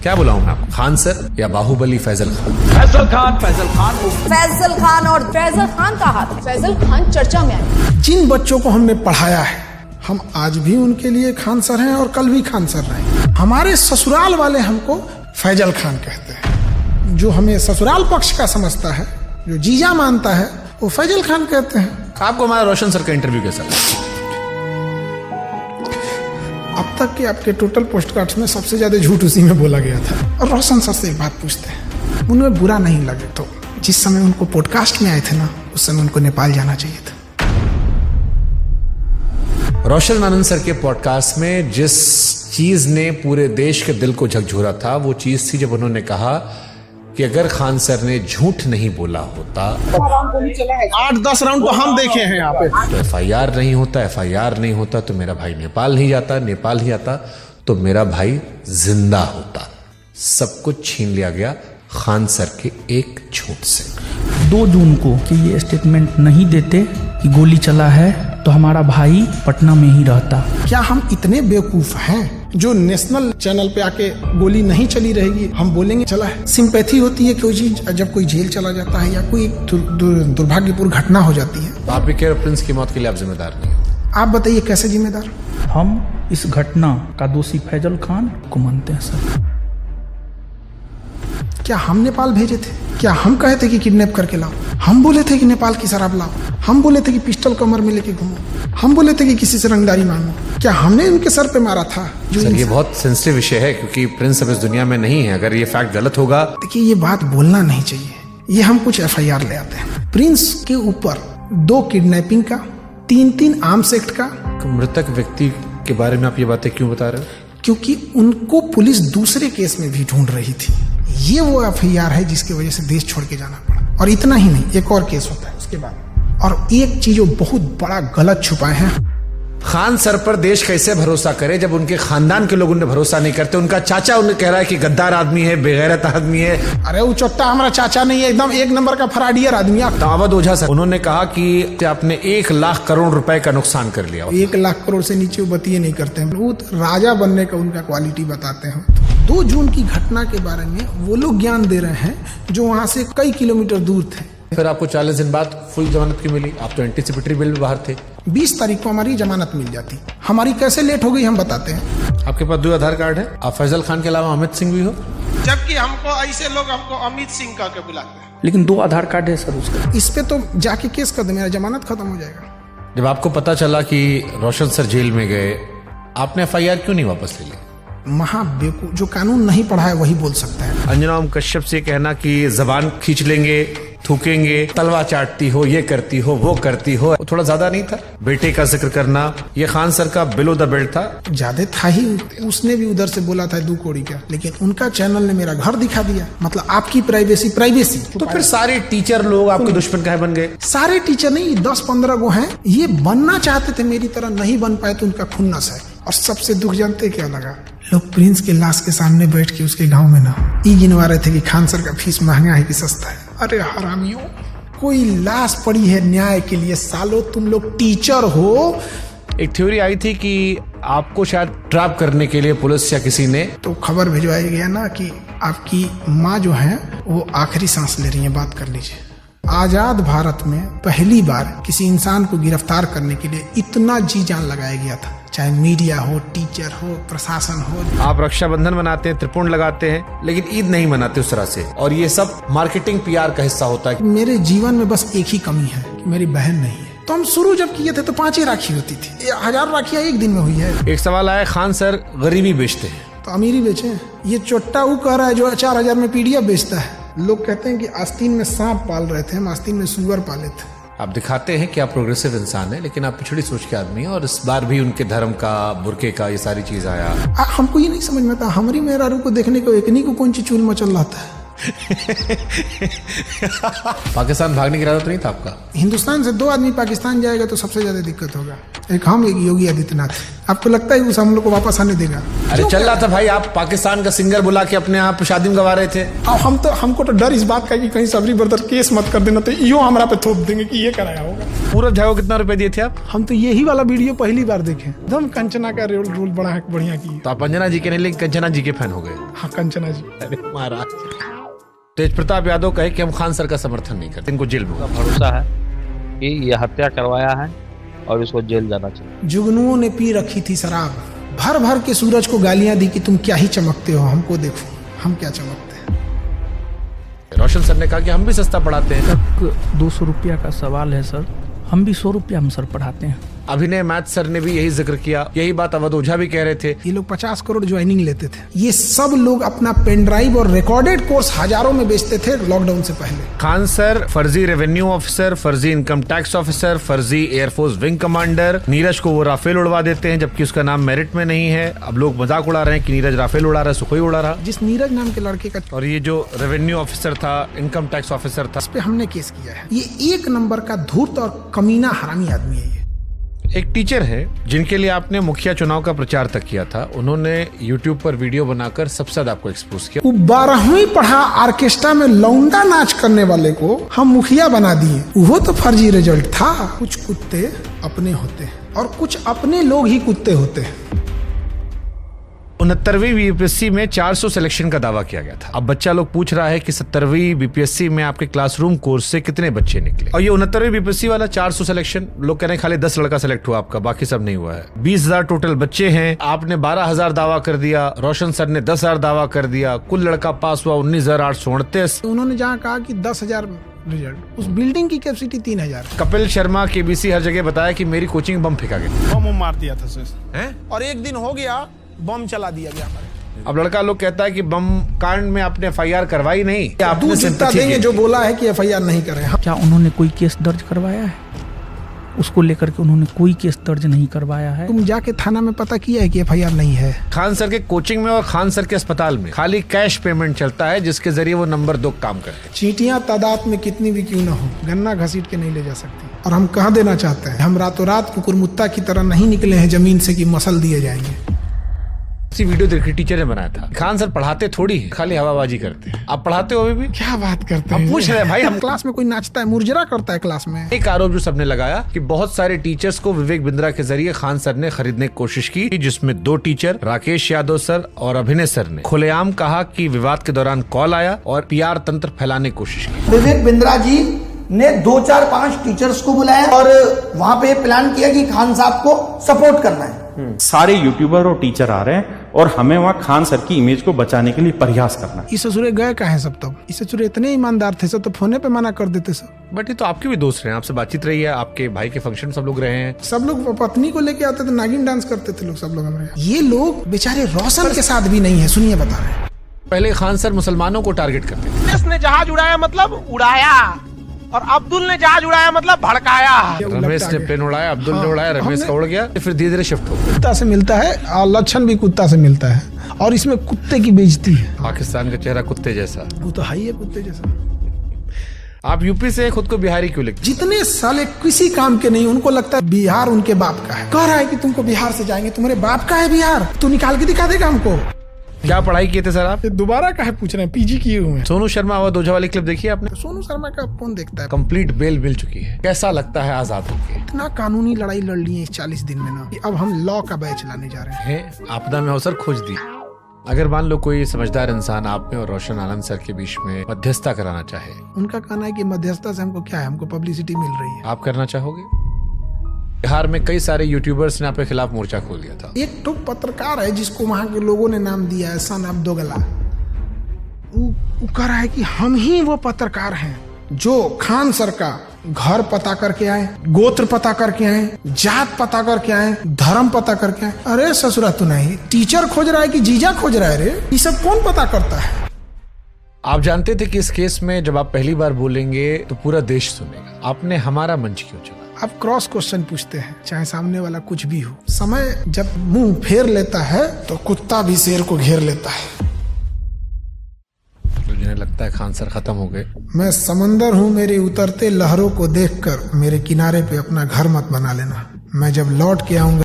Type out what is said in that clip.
क्या बुलाऊं मैं आपको, खान सर या बाहुबली फैजल खान? फैजल खान, फैजल खान, फैजल खान और फैजल खान का हाथ। फैजल खान चर्चा में आए। जिन बच्चों को हमने पढ़ाया है, हम आज भी उनके लिए खान सर हैं और कल भी खान सर रहेंगे। हमारे ससुराल वाले हमको फैजल खान कहते हैं। जो हमें ससुराल पक्ष का समझता है, जो जीजा मानता है, वो फैजल खान कहते हैं। आपको हमारा रोशन सर का इंटरव्यू कैसा लगा? अब तक के आपके टोटल पोस्टकार्ड्स में सबसे ज्यादा झूठ उसी में बोला गया था। और रोशन सर से एक बात पूछते हैं, उनमें बुरा नहीं लगे तो जिस समय उनको पॉडकास्ट में आए थे ना, उस समय उनको नेपाल जाना चाहिए था। रोशन आनंद सर के पॉडकास्ट में जिस चीज ने पूरे देश के दिल को झकझोरा था, वो चीज थी जब उन्होंने कहा कि अगर खान सर ने झूठ नहीं बोला होता, 8-10 राउंड तो हम देखे हैं यहाँ पे, तो एफआईआर नहीं होता, एफआईआर नहीं होता तो मेरा भाई नेपाल नहीं जाता, नेपाल नहीं जाता तो मेरा भाई जिंदा होता। सब कुछ छीन लिया गया खान सर के एक झूठ से। 2 जून को कि ये स्टेटमेंट नहीं देते कि गोली चला है तो हमारा भाई पटना में ही रहता। क्या हम इतने बेवकूफ हैं जो नेशनल चैनल पे आके गोली नहीं चली रहेगी हम बोलेंगे चला है? सिंपैथी होती है कोई चीज जब कोई जेल चला जाता है या कोई दुर्भाग्यपूर्ण घटना हो जाती है। तो आप भी कह रहे प्रिंस की मौत के लिए आप जिम्मेदार नहीं? आप बताइए कैसे जिम्मेदार? हम इस घटना का दोषी फैजल खान को मानते हैं सर। क्या हम नेपाल भेजे थे? क्या हम कहे थे कि किडनैप करके लाओ? हम बोले थे कि नेपाल की शराब लाओ? हम बोले थे कि पिस्टल कमर में लेके घूमो? हम बोले थे कि किसी से रंगदारी मांगो? क्या हमने उनके सर पे मारा था? सर ये बहुत सेंसिटिव विषय है क्योंकि प्रिंस अब इस दुनिया में नहीं है। अगर ये फैक्ट गलत होगा, देखिए ये बात बोलना नहीं चाहिए। ये हम कुछ एफआईआर ले आते हैं। प्रिंस के ऊपर 2 किडनैपिंग का, 3 आर्म्स एक्ट का। मृतक व्यक्ति के बारे में आप ये बातें क्यों बता रहे हो? क्योंकि उनको पुलिस दूसरे केस में भी ढूंढ रही थी। ये वो एफआईआर है जिसकी वजह से देश छोड़ के जाना पड़ा। और इतना ही नहीं, एक और केस होता है उसके बाद। और एक चीज वो बहुत बड़ा गलत छुपाए हैं। खान सर पर देश कैसे भरोसा करे जब उनके खानदान के लोग उन्हें भरोसा नहीं करते? उनका चाचा उन्हें कह रहा है कि गद्दार आदमी है, बेगैरत आदमी है। अरे वो चोट्टा हमारा चाचा नहीं है, एकदम 1 नंबर का फराडियर आदमी है। दावत ओझा सर उन्होंने कहा कि आपने 1 लाख करोड़ रुपए का नुकसान कर लिया। 1 लाख करोड़ से नीचे वो बतिये नहीं करते हैं। वो राजा बनने का उनका क्वालिटी बताते हैं। 2 जून की घटना के बारे में वो लोग ज्ञान दे रहे हैं जो वहां से कई किलोमीटर दूर थे। फिर आपको 40 दिन बाद फुल जमानत क्यों मिली? आप तो एंटीसिपेटरी बेल में बाहर थे। 20 तारीख को हमारी जमानत मिल जाती। हमारी कैसे लेट हो गई हम बताते हैं। आपके पास 2 आधार कार्ड है। आप फैजल खान के अलावा अमित सिंह भी हो, जबकि हमको ऐसे लोग हमको अमित सिंह कह के बुलाते हैं। लेकिन 2 आधार कार्ड है सर उसका। इस पे तो जाके केस कर दे, मेरा जमानत खत्म हो जाएगा। जब आपको पता चला कि रोशन सर जेल में गए, आपने एफआईआर क्यों नहीं वापस ले ली? महाबेवकूफ, जो कानून नहीं पढ़ा है वही बोल सकता है। अंजना ओम कश्यप से कहना कि जबान खींच लेंगे, थूकेंगे, तलवा चाटती हो, ये करती हो, वो करती हो, थोड़ा ज्यादा नहीं था? बेटे का जिक्र करना, ये खान सर का बिलो द बेल्ट था। ज्यादा था ही। उसने भी उधर से बोला था 2 कौड़ी का, लेकिन उनका चैनल ने मेरा घर दिखा दिया। मतलब आपकी प्राइवेसी। तो फिर सारे टीचर लोग आपके दुश्मन काहे बन गए? सारे टीचर नहीं, 10-15 गो हैं। ये बनना चाहते थे मेरी तरह, नहीं बन पाए तो उनका खुन्नस है। और सबसे दुख जानते क्या लगा? लोग प्रिंस के लाश के सामने बैठ के उसके गांव में ना ये गिनवा रहे थे कि खान सर का फीस महंगा है कि सस्ता है। अरे हरामियों, कोई लाश पड़ी है न्याय के लिए। सालो तुम लोग टीचर हो। एक थ्योरी आई थी कि आपको शायद ट्रैप करने के लिए पुलिस या किसी ने तो खबर भिजवाया गया ना कि आपकी माँ जो है वो आखिरी सांस ले रही है, बात कर लीजिए। आजाद भारत में पहली बार किसी इंसान को गिरफ्तार करने के लिए इतना जी जान लगाया गया था, चाहे मीडिया हो, टीचर हो, प्रशासन हो। आप रक्षाबंधन मनाते हैं, त्रिपुंड लगाते हैं, लेकिन ईद नहीं मनाते उस तरह से। और ये सब मार्केटिंग पीआर का हिस्सा होता है। मेरे जीवन में बस एक ही कमी है कि मेरी बहन नहीं है। तो हम शुरू जब किए थे तो 5 ही राखी होती थी। 1000 राखियां एक दिन में हुई है। एक सवाल आया, खान सर गरीबी बेचते हैं तो अमीरी बेचे। ये चोट्टा वो कह रहा है जो 4000 में पीडीएफ बेचता है। लोग कहते हैं कि आस्तीन में सांप पाल रहे थे, हम आस्तीन में सुअर पाले थे। आप दिखाते हैं कि आप प्रोग्रेसिव इंसान है, लेकिन आप पिछड़ी सोच के आदमी है। और इस बार भी उनके धर्म का, बुरके का, ये सारी चीज आया। हमको ये नहीं समझ में आता, हमारी मेहरारू को देखने को एकनी को कौन सी चूल मचल रहा था। पाकिस्तान भागने की इरादा तो नहीं था आपका? हिंदुस्तान से 2 आदमी पाकिस्तान जाएगा तो सबसे ज्यादा दिक्कत होगा, एक हम एक योगी आदित्यनाथ। आपको लगता है उस हम लोग को वापस आने देगा? अरे चल रहा था भाई, आप पाकिस्तान का सिंगर बुला के अपने आप शादी में गवा रहे थे। अब हमको तो डर इस बात का कि कहीं सबरी ब्रदर केस मत कर देना, तो यो हमरा पे थोप देंगे कि ये कराया होगा। पूरब झा को कितना रुपए दिए थे आप? हम तो यही वाला वीडियो पहली बार देखे, एकदम कंचना का रोल बड़ा बढ़िया की। तो आप अंजना जी के नहीं लेकिन कंचना जी के फैन हो गए। हाँ, कंचना जी। अरे महाराज, तेज प्रताप यादव कहे कि हम खान सर का समर्थन नहीं करते, इनको जेल में। भरोसा है कि ये हत्या करवाया है और इसको जेल जाना चाहिए। जुगनुओं ने पी रखी थी शराब, भर भर के सूरज को गालियां दी कि तुम क्या ही चमकते हो, हमको देखो हम क्या चमकते हैं। रोशन सर ने कहा कि हम भी सस्ता पढ़ाते हैं। 200 रुपया का सवाल है सर, हम भी 100 रुपया हम सर पढ़ाते हैं। अभिनय मैथ सर ने भी यही जिक्र किया, यही बात अवध ओझा भी कह रहे थे। ये लोग 50 करोड़ ज्वाइनिंग लेते थे। ये सब लोग अपना पेन ड्राइव और रिकॉर्डेड कोर्स हजारों में बेचते थे लॉकडाउन से पहले। खान सर फर्जी रेवेन्यू ऑफिसर, फर्जी इनकम टैक्स ऑफिसर, फर्जी एयरफोर्स विंग कमांडर। नीरज को वो राफेल उड़वा देते हैं जबकि उसका नाम मेरिट में नहीं है। अब लोग मजाक उड़ा रहे हैं कि नीरज राफेल उड़ा रहा है, सुखोई उड़ा रहा। जिस नीरज नाम के लड़के का, और ये जो रेवेन्यू ऑफिसर था, इनकम टैक्स ऑफिसर था, इस पे हमने केस किया है। ये 1 नंबर का धूर्त और कमीना हरामी आदमी है। एक टीचर है जिनके लिए आपने मुखिया चुनाव का प्रचार तक किया था, उन्होंने YouTube पर वीडियो बनाकर सबसे ज्यादा आपको एक्सपोज किया। वो 12वीं पढ़ा ऑर्केस्ट्रा में लौंडा नाच करने वाले को हम मुखिया बना दिए, वो तो फर्जी रिजल्ट था। कुछ कुत्ते अपने होते हैं और कुछ अपने लोग ही कुत्ते होते हैं। 69वीं बीपीएससी में 400 सिलेक्शन का दावा किया गया था। अब बच्चा लोग पूछ रहा है कि 70वीं बीपीएससी में आपके क्लासरूम कोर्स से कितने बच्चे निकले। और ये 69वीं बीपीएससी वाला 400 सिलेक्शन, लोग कह रहे हैं खाली 10 लड़का सिलेक्ट हुआ आपका, बाकी सब नहीं हुआ है। 20,000 टोटल बच्चे हैं, आपने 12,000 दावा कर दिया, रोशन सर ने 10,000 दावा कर दिया, कुल लड़का पास हुआ 19,838। उन्होंने जहाँ कहा कि 10,000 रिजल्ट, उस बिल्डिंग की कैपेसिटी 3,000। कपिल शर्मा केबीसी हर जगह बताया कि मेरी कोचिंग बम फेंका गया, बम मार दिया था सर, है? और एक दिन हो गया बम चला दिया गया हमारे। अब लड़का लोग कहता है कि बम कांड में आपने FIR करवाई नहीं, आपने दूध जितना देंगे जो बोला है कि FIR नहीं करें। क्या उन्होंने कोई केस दर्ज करवाया है? उसको लेकर के उन्होंने कोई केस दर्ज नहीं करवाया है। तुम जाके थाना में पता किया है कि FIR नहीं है? खान सर के कोचिंग में और खान सर के अस्पताल में खाली कैश पेमेंट चलता है, जिसके जरिए वो नंबर 2 काम करते हैं। चींटियां तादाद में कितनी भी क्यों ना हो, गन्ना घसीट के नहीं ले जा सकती। और हम कह देना चाहते हैं, हम रातों रात कुकुरमुत्ता की तरह नहीं निकले हैं जमीन से कि मसल दिए जाएंगे। इसी वीडियो देखी टीचर ने बनाया था। खान सर पढ़ाते थोड़ी है, खाली हवाबाजी करते हैं। आप पढ़ाते हो भी? क्या बात करते हैं? हम पूछ रहे हैं भाई, हम क्लास में कोई नाचता है, मुरझरा करता है क्लास में। एक आरोप जो सबने लगाया कि बहुत सारे टीचर्स को विवेक बिंद्रा के जरिए खान सर ने खरीदने की कोशिश की, जिसमें 2 टीचर राकेश यादव सर और अभिनय सर ने खुलेआम कहा कि विवाद के दौरान कॉल आया और PR तंत्र फैलाने की कोशिश की। विवेक बिंद्रा जी ने 2, 4, 5 टीचर्स को बुलाया और वहाँ पे प्लान किया कि खान साहब को सपोर्ट करना है। सारे यूट्यूबर और टीचर आ रहे हैं और हमें वहाँ खान सर की इमेज को बचाने के लिए प्रयास करना है। इस ससुरे गए कहाँ हैं सब? तब इस ससुरे इतने ईमानदार थे सब, तो फोने पे मना कर देते सब। बट ये तो आपके भी दोस्त रहे हैं, आपसे बातचीत रही है, आपके भाई के फंक्शन सब लोग रहे हैं। सब लोग पत्नी को लेके आते थे, नागिन डांस करते थे लोग, सब लोग हमारे यहाँ। ये लोग बेचारे रोशन के साथ भी नहीं है। सुनिए बता रहे हैं। पहले खान सर मुसलमानों को टारगेट करते थे। रमेश ने जहाज उड़ाया मतलब उड़ाया, और अब्दुल ने जहाज उड़ाया मतलब भड़काया। रमेश ने प्लेन उड़ाया, अब्दुल ने उड़ाया, रमेश का उड़ गया, फिर धीरे धीरे शिफ्ट हो गया। कुत्ता से मिलता है और लक्षण भी कुत्ता से मिलता है, और इसमें कुत्ते की बेइज्जती है। पाकिस्तान का चेहरा कुत्ते जैसा, वो तो है ही है कुत्ते जैसा। आप यूपी से खुद को बिहारी क्यों लिखते? जितने साले किसी काम के नहीं, उनको लगता है बिहार उनके बाप का है। कह रहा है कि तुमको बिहार से जाएंगे, तुम्हारे बाप का है बिहार, तू निकाल के दिखा देगा हमको। क्या पढ़ाई किए थे सर आप? दोबारा काहे पूछ रहे हैं? PG किए हुए हैं। सोनू शर्मा अवध ओझा वाली क्लिप देखी आपने? सोनू शर्मा का कौन देखता है? कंप्लीट बेल मिल चुकी है, कैसा लगता है आजाद होके? इतना कानूनी लड़ाई लड़ ली है इस 40 दिन में ना, अब हम लॉ का बैच लाने जा रहे हैं। आपदा में अवसर खोज दी। अगर मान लो कोई समझदार इंसान आप में और रोशन आनंद सर के बीच में मध्यस्थता कराना चाहे, उनका कहना है कि मध्यस्थता से हमको क्या है, हमको पब्लिसिटी मिल रही है। आप करना चाहोगे? बिहार में कई सारे यूट्यूबर्स ने आपके खिलाफ मोर्चा खोल दिया था। एक तो पत्रकार है जिसको वहां के लोगों ने नाम दिया है सन ऑफ दोगला। वो कह रहा है कि हम ही वो पत्रकार हैं जो खान सर का घर पता करके आए, गोत्र पता करके आए, जात पता करके आए, धर्म पता करके आए। अरे ससुरा तू नहीं, टीचर खोज रहा है कि जीजा खोज रहा है? रे ये सब कौन पता करता है? आप जानते थे कि इस केस में जब आप पहली बार बोलेंगे तो पूरा देश सुनेगा, आपने हमारा मंच क्यों चुना? आप क्रॉस क्वेश्चन पूछते हैं, चाहे सामने वाला कुछ भी हो। समय जब मुंह फेर लेता है तो कुत्ता भी शेर को घेर लेता है। तो जिन्हें लगता कहता है खान सर खत्म हो गए। मैं समंदर हूँ, मेरे उतरते लहरों को देखकर मेरे किनारे पे अपना घर मत बना लेना। मैं जब लौट के आऊंगा